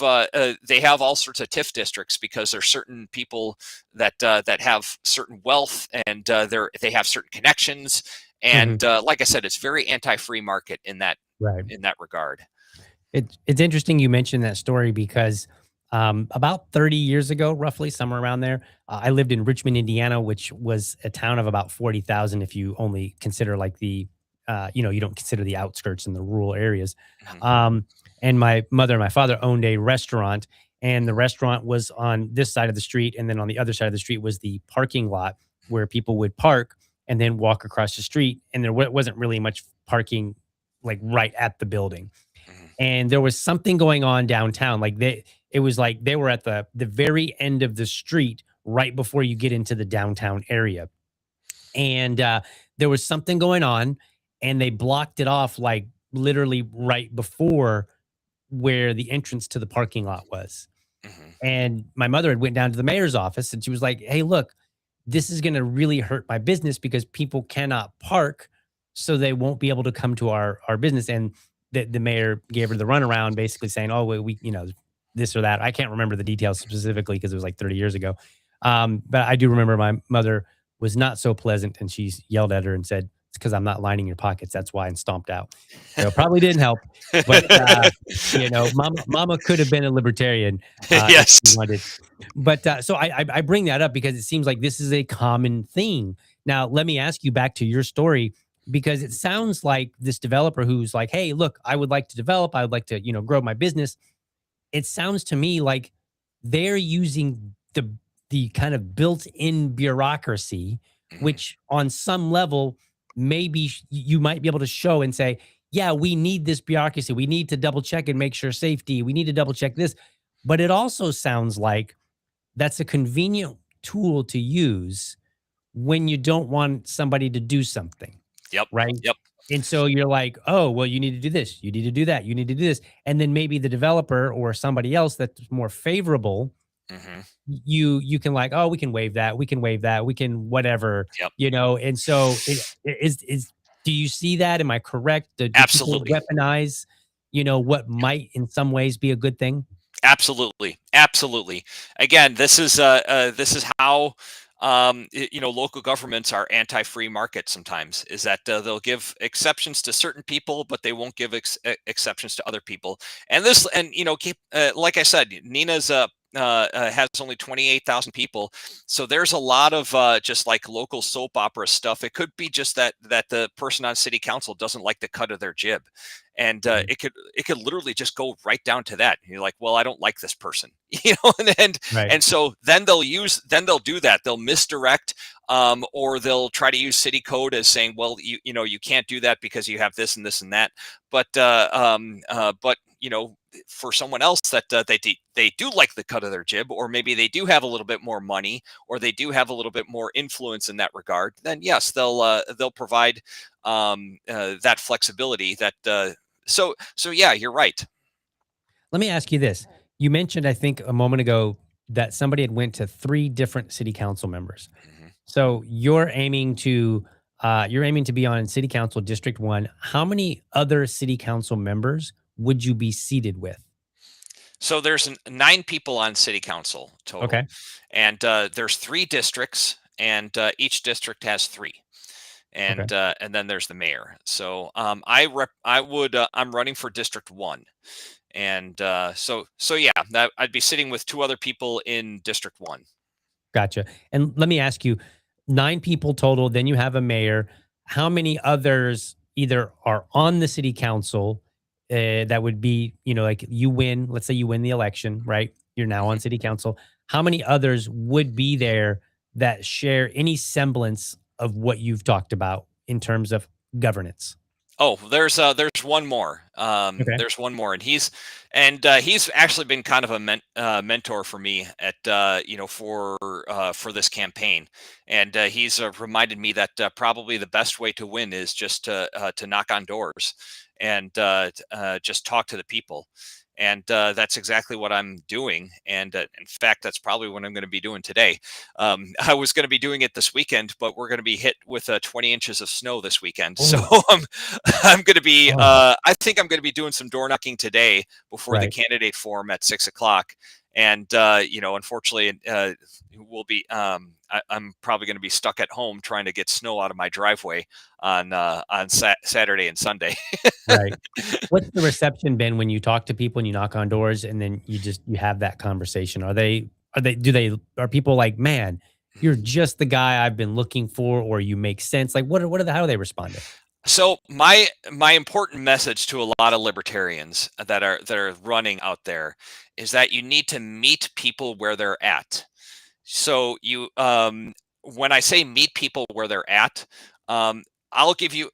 they have all sorts of TIF districts, because there's certain people that have certain wealth, and they have certain connections, Mhm. and like I said, it's very anti-free market Right. in that regard. It's interesting you mentioned that story because about 30 years ago, roughly somewhere around there, I lived in Richmond, Indiana, which was a town of about 40,000 if you only consider like you don't consider the outskirts and the rural areas. Mhm, Um, and my mother and my father owned a restaurant, and the restaurant was on this side of the street, and then on the other side of the street was the parking lot where people would park and then walk across the street, and there wasn't really much parking like right at the building, mhm, and there was something going on downtown. Like it was like they were at the very end of the street right before you get into the downtown area. And there was something going on, and they blocked it off like literally right before where the entrance to the parking lot was. mhm, And my mother had went down to the mayor's office, and she was like, "Hey, look, this is going to really hurt my business because people cannot park, so they won't be able to come to our business." And the mayor gave her the runaround, basically saying, "Oh, we this or that." I can't remember the details specifically because it was like 30 years ago. But I do remember my mother was not so pleasant, and she yelled at her and said, "It's because I'm not lining your pockets. That's why," and stomped out. So it probably didn't help, but mama could have been a libertarian if yes. she wanted. But so I bring that up because it seems like this is a common theme. Now, let me ask you back to your story, because it sounds like this developer who's like, "Hey, look, I would like to develop. I would like to, grow my business." It sounds to me like they're using the kind of built-in bureaucracy, Mhm, which on some level, maybe you might be able to show and say, yeah, we need this bureaucracy. We need to double check and make sure safety. We need to double check this. But it also sounds like that's a convenient tool to use when you don't want somebody to do something, yep, right? yep, And so you're like, "Oh, well, you need to do this, you need to do that, you need to do this." And then maybe the developer or somebody else that's more favorable, mhm, you can like, "Oh, we can waive that, we can waive that, we can whatever," yep, and so is do you see that? Am I correct? Do people absolutely. weaponize, what might in some ways be a good thing? Absolutely, absolutely. Again, this is how local governments are anti-free market. Sometimes is that they'll give exceptions to certain people, but they won't give exceptions to other people. And this, and keep like I said, Neenah's has only 28,000 people, so there's a lot of just like local soap opera stuff. It could be just that the person on city council doesn't like the cut of their jib, and Mhm. it could literally just go right down to that. You're like, well, I don't like this person, and Right. so then they'll do that. They'll misdirect, or they'll try to use city code as saying, well, you can't do that because you have this and this and that. But for someone else that they do like the cut of their jib, or maybe they do have a little bit more money, or they do have a little bit more influence in that regard, then yes, they'll provide that flexibility. So yeah, you're right. Let me ask you this. You mentioned, I think, a moment ago that somebody had went to 3 different city council members. Mhm. So you're aiming to be on city council District 1. How many other city council members would you be seated with? So there's 9 people on city council total, Okay. and there's 3 districts, and each district has 3, Okay. and then there's the mayor. So I'm running for District 1, and so yeah, I'd be sitting with 2 other people in District 1. Gotcha. And let me ask you, 9 people total, then you have a mayor. How many others either are on the city council that would be, like you win, let's say you win the election, right? You're now on Mhm. city council. How many others would be there that share any semblance of what you've talked about in terms of governance? Oh, there's one more. Okay. There's one more, and he's actually been kind of a mentor for me at for this campaign, and he's reminded me that probably the best way to win is just to knock on doors and just talk to the people, and that's exactly what I'm doing. And in fact, that's probably what I'm going to be doing today. I was going to be doing it this weekend, but we're going to be hit with 20 inches of snow this weekend, so Oh, I'm going to be, oh, I think I'm going to be doing some door knocking today before the right. candidate forum at 6 o'clock. And, unfortunately, I'm probably going to be stuck at home trying to get snow out of my driveway on Saturday and Sunday. Right. What's the reception been when you talk to people and you knock on doors and then you have that conversation? Are people like, man, you're just the guy I've been looking for, or you make sense? Like, how are they responding? So my important message to a lot of libertarians that are running out there is that you need to meet people where they're at. So when I say meet people where they're at, um, I'll give you.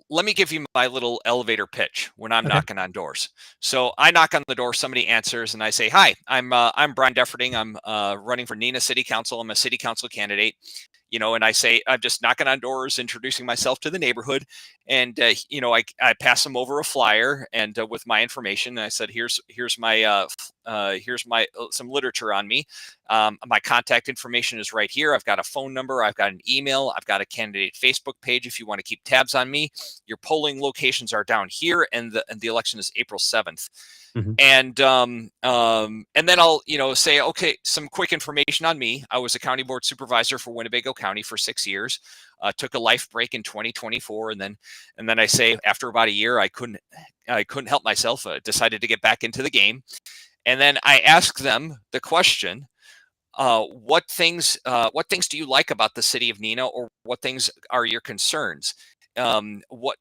Let me give you my little elevator pitch when I'm Okay. knocking on doors. So I knock on the door, somebody answers, and I say, "Hi, I'm Brian Defferding. I'm running for Neenah City Council. I'm a city council candidate." And I say, I'm just knocking on doors, introducing myself to the neighborhood, and I pass them over a flyer and with my information. And I said, here's my some literature on me. My contact information is right here. I've got a phone number. I've got an email. I've got a candidate Facebook page if you want to keep tabs on me. Your polling locations are down here, and the election is April 7th. Hmm. And then I'll say, okay, some quick information on me. I was a county board supervisor for Winnebago County for 6 years. Took a life break in 2024, and then I say after about a year I couldn't help myself. Decided to get back into the game, and then I ask them the question: what things do you like about the city of Neenah, or what things are your concerns? What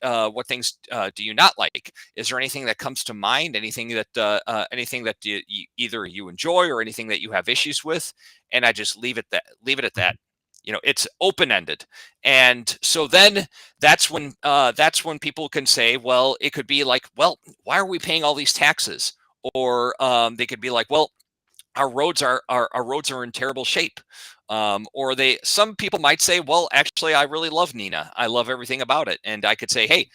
things do you not like? Is there anything that comes to mind? Anything that either you enjoy or anything that you have issues with? And I just leave it at that. It's open ended, and so then that's when people can say, well, it could be like, well, why are we paying all these taxes? Or they could be like, well, our roads are in terrible shape. Or some people might say, well, actually, I really love Neenah. I love everything about it. And I could say, hey,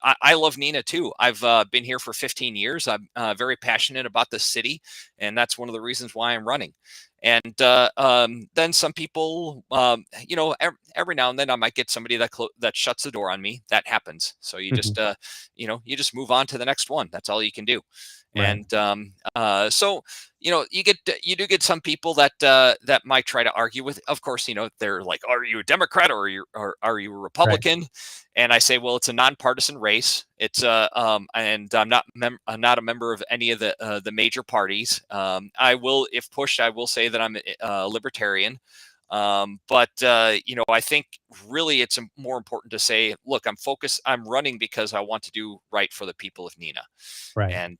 I love Neenah too. I've been here for 15 years. I'm very passionate about the city, and that's one of the reasons why I'm running. And then some people, every now and then I might get somebody that shuts the door on me. That happens. So Hmm. you just move on to the next one. That's all you can do. Right. And so you do get some people that might try to argue with. Of course, they're like, "Are you a Democrat or are you a Right. Republican?" And I say, "Well, it's a nonpartisan race. And I'm not a member of any of the major parties. I will, if pushed, I will say that I'm a libertarian." But I think really it's more important to say, look, I'm running because I want to do right for the people of Neenah. Right. And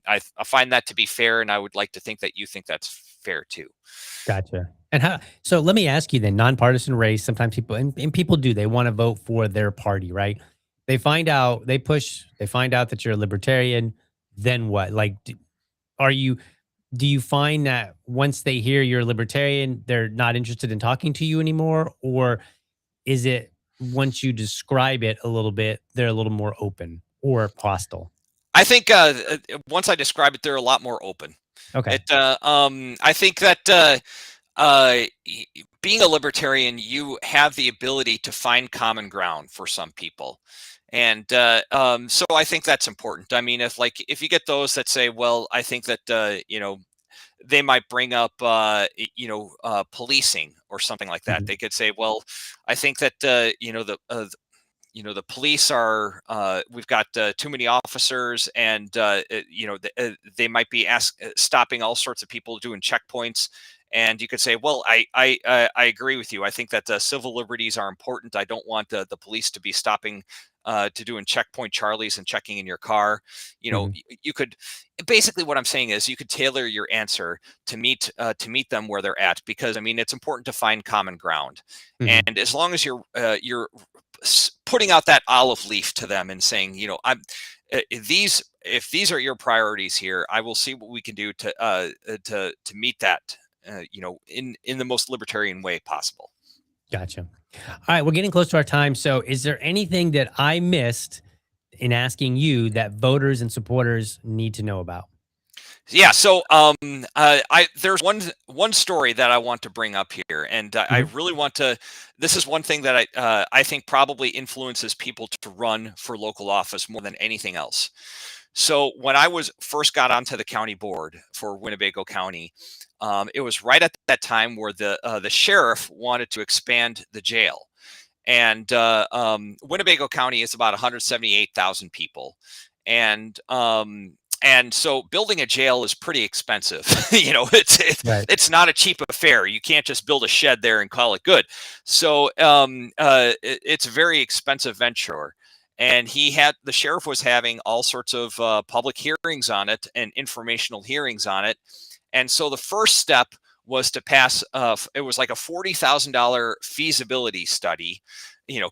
I find that to be fair, and I would like to think that you think that's fair too. Gotcha. And so let me ask you then, nonpartisan race, sometimes people, and people do, they want to vote for their party, right? They find out that you're a libertarian. Then what? Like, are you, do you find that once they hear you're a libertarian, they're not interested in talking to you anymore? Or is it once you describe it a little bit, they're a little more open or hostile? I think once I describe it, they're a lot more open. Okay. I think that being a libertarian, you have the ability to find common ground for some people. And so I think that's important. I mean, if you get those that say, well, I think that they might bring up policing or something like that. Mhm. They could say, well, I think that the police are we've got too many officers, and they might be stopping all sorts of people doing checkpoints. And you could say, well, I agree with you. I think that civil liberties are important. I don't want the police to be stopping to doing checkpoint Charlies and checking in your car. Mhm. You could basically, what I'm saying is, you could tailor your answer to meet them where they're at, because I mean, it's important to find common ground. Mhm. And as long as you're putting out that olive leaf to them and saying, I'm these if these are your priorities here, I will see what we can do to meet that, in the most libertarian way possible. Gotcha. All right, we're getting close to our time. So, is there anything that I missed in asking you that voters and supporters need to know about? Yeah, so I there's one story that I want to bring up here, and I Mhm. really want to. This is one thing that I think probably influences people to run for local office more than anything else. So when I was first got onto the county board for Winnebago County, it was right at that time where the sheriff wanted to expand the jail. And Winnebago County is about 178,000 people, and so building a jail is pretty expensive. Right. It's not a cheap affair. You can't just build a shed there and call it good. So it's a very expensive venture. And the sheriff was having all sorts of public hearings on it and informational hearings on it. And so the first step was to pass. It was like a $40,000 feasibility study,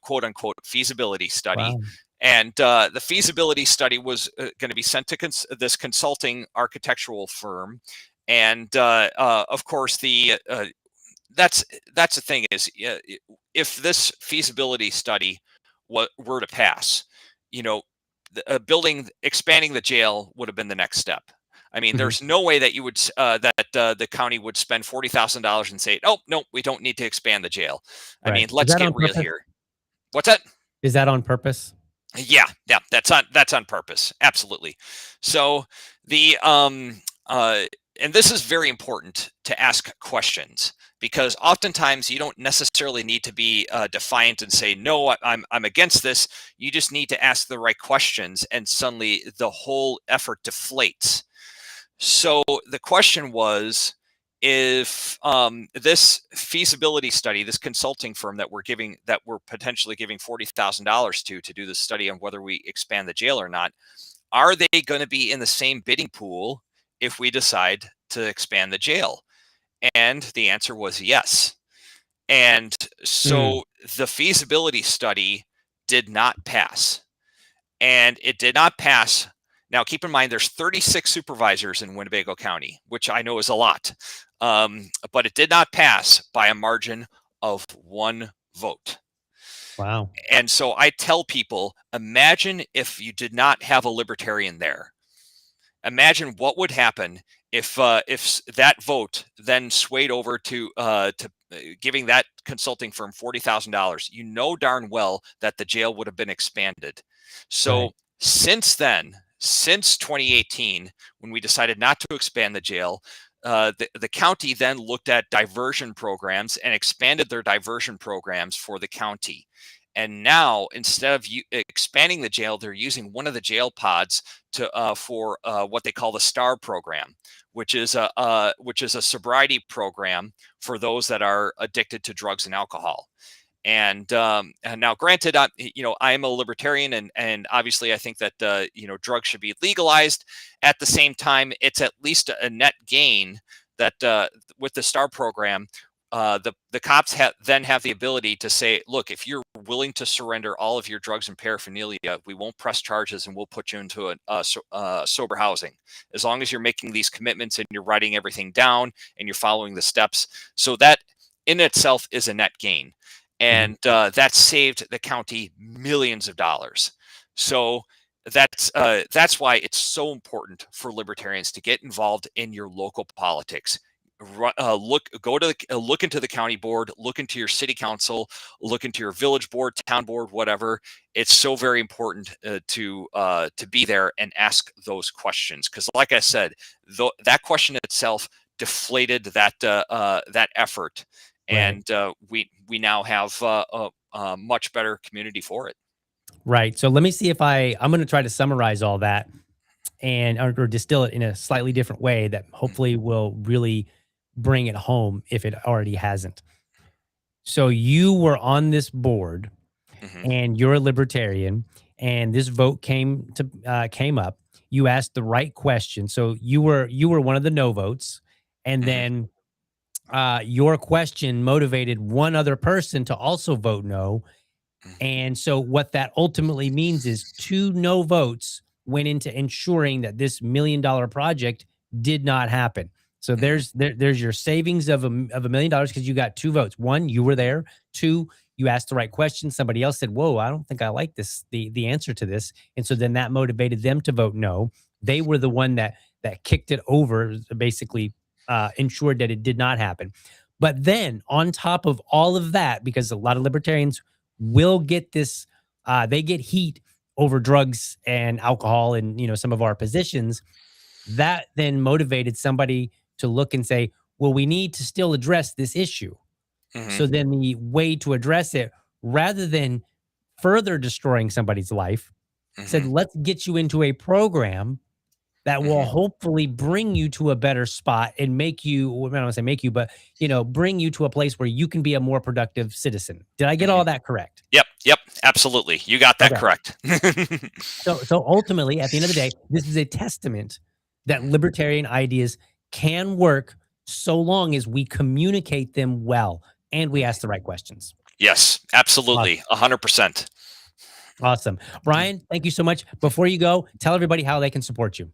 quote unquote feasibility study. Wow. And the feasibility study was going to be sent to this consulting architectural firm. And of course, that's the thing is, if this feasibility study were to pass, you know, expanding the jail would have been the next step. I mean, Mhm. there's no way that the county would spend $40,000 and say, "Oh no, we don't need to expand the jail." I Right. mean, Is let's that get on real purpose? here. What's that? Is that on purpose? Yeah, that's on purpose. Absolutely. So the and this is very important to ask questions, because oftentimes you don't necessarily need to be defiant and say no, I'm against this. You just need to ask the right questions, and suddenly the whole effort deflates. So the question was, if this feasibility study, this consulting firm that we're potentially giving $40,000 to do the study on whether we expand the jail or not, are they going to be in the same bidding pool if we decide to expand the jail? And the answer was yes. And Mm. so the feasibility study did not pass, and it did not pass. Now, keep in mind, there's 36 supervisors in Winnebago County, which I know is a lot, but it did not pass by a margin of one vote. Wow. And so I tell people, imagine if you did not have a libertarian there. Imagine what would happen if that vote then swayed over to giving that consulting firm $40,000. You know darn well that the jail would have been expanded. So Right. since then, since 2018, when we decided not to expand the jail, the county then looked at diversion programs and expanded their diversion programs for the county. And now, instead of expanding the jail, they're using one of the jail pods to for what they call the STAR program, which is a sobriety program for those that are addicted to drugs and alcohol. And now, granted, I am a libertarian, and obviously, I think that drugs should be legalized. At the same time, it's at least a net gain that with the STAR program, the cops then have the ability to say, look, if you're willing to surrender all of your drugs and paraphernalia, we won't press charges and we'll put you into sober housing, as long as you're making these commitments and you're writing everything down and you're following the steps. So that in itself is a net gain, Mhm. and that saved the county millions of dollars. So that's why it's so important for libertarians to get involved in your local politics. look into the county board, look into your city council, look into your village board, town board, whatever. It's so very important to be there and ask those questions, because, like I said, that question itself deflated that effort, Right. and we now have a much better community for it. Right. So let me see if I'm going to try to summarize all that and or distill it in a slightly different way that hopefully will really bring it home if it already hasn't. So you were on this board Hmm. and you're a libertarian and this vote came up. You asked the right question. So you were one of the no votes, and Hmm. then your question motivated one other person to also vote no. And so what that ultimately means is two no votes went into ensuring that this $1 million project did not happen. So Hmm. there's your savings of $1 million because you got two votes. One, you were there. Two, you asked the right question. Somebody else said, "Whoa, I don't think I like the answer to this," and so then that motivated them to vote no. They were the one that kicked it over, basically ensured that it did not happen. But then on top of all of that, because a lot of libertarians will get this they get heat over drugs and alcohol and some of our positions, that then motivated somebody to look and say, well, we need to still address this issue. Hmm. So then the way to address it, rather than further destroying somebody's life, said, Hmm. let's get you into a program that will Hmm. hopefully bring you to a better spot and make you, well, I don't want to say make you, but bring you to a place where you can be a more productive citizen. Did I get Hmm. all that correct? Yep, yep, absolutely. You got that Okay. correct. So ultimately, at the end of the day, this is a testament that libertarian ideas can work so long as we communicate them well and we ask the right questions. Yes, absolutely, Awesome. 100%. Awesome. Brian, thank you so much. Before you go, tell everybody how they can support you.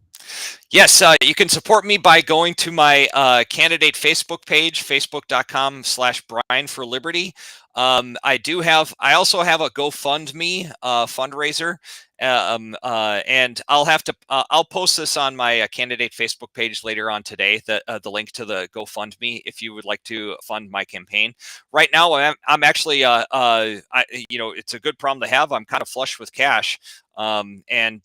Yes, you can support me by going to my candidate Facebook page, facebook.com/Brian for Liberty. I also have a GoFundMe fundraiser. And I'll post this on my candidate Facebook page later on today, the link to the GoFundMe, if you would like to fund my campaign. Right now, I'm actually, it's a good problem to have. I'm kind of flush with cash. And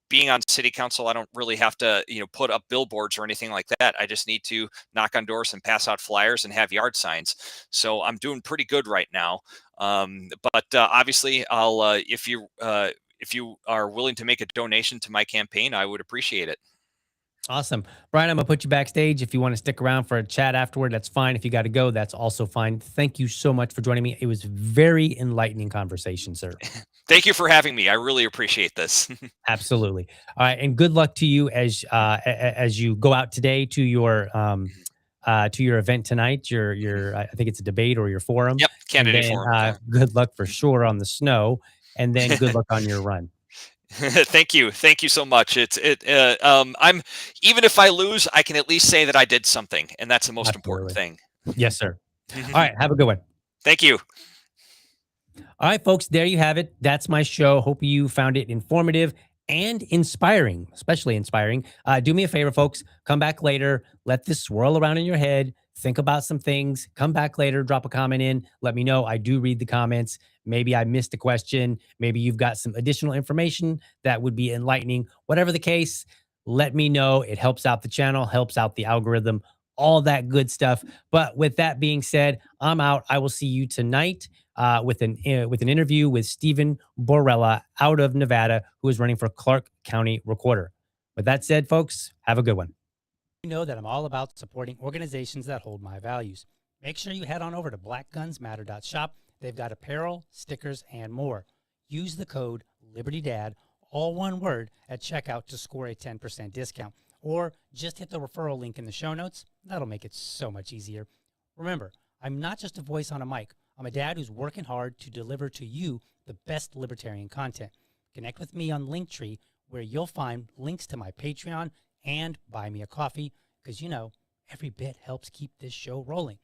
being on city council, I don't really have to, put up billboards or anything like that. I just need to knock on doors and pass out flyers and have yard signs. So I'm doing pretty good right now. But obviously, if you are willing to make a donation to my campaign, I would appreciate it. Awesome. Brian, I'm going to put you backstage. If you want to stick around for a chat afterward, that's fine. If you got to go, that's also fine. Thank you so much for joining me. It was very enlightening conversation, sir. Thank you for having me. I really appreciate this. Absolutely. All right, and good luck to you as you go out today to your event tonight. Mhm. Your I think it's a debate or your forum, Yep, and candidate then forum. good luck for sure on the snow, and then good luck on your run. Thank you so much. I'm even if I lose, I can at least say that I did something, and that's the most important Absolutely. thing. Yes, sir. All right, have a good one. Thank you. All right, folks, there you have it. That's my show. Hope you found it informative and inspiring, especially inspiring. Do me a favor, folks. Come back later. Let this swirl around in your head. Think about some things. Come back later. Drop a comment in. Let me know. I do read the comments. Maybe I missed a question. Maybe you've got some additional information that would be enlightening. Whatever the case, let me know. It helps out the channel, helps out the algorithm, all that good stuff. But with that being said, I'm out. I will see you tonight with an interview with Stephen Borrella out of Nevada, who is running for Clark County Recorder. With that said, folks, have a good one. You know that I'm all about supporting organizations that hold my values. Make sure you head on over to blackgunsmatter.shop. They've got apparel, stickers, and more. Use the code LibertyDad, all one word, at checkout to score a 10% discount. Or just hit the referral link in the show notes. That'll make it so much easier. Remember, I'm not just a voice on a mic. I'm a dad who's working hard to deliver to you the best libertarian content. Connect with me on Linktree, where you'll find links to my Patreon and buy me a coffee, because every bit helps keep this show rolling.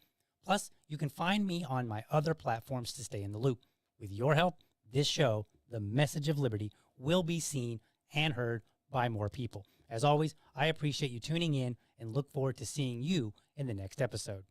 Plus, you can find me on my other platforms to stay in the loop. With your help, this show, The Message of Liberty, will be seen and heard by more people. As always, I appreciate you tuning in and look forward to seeing you in the next episode.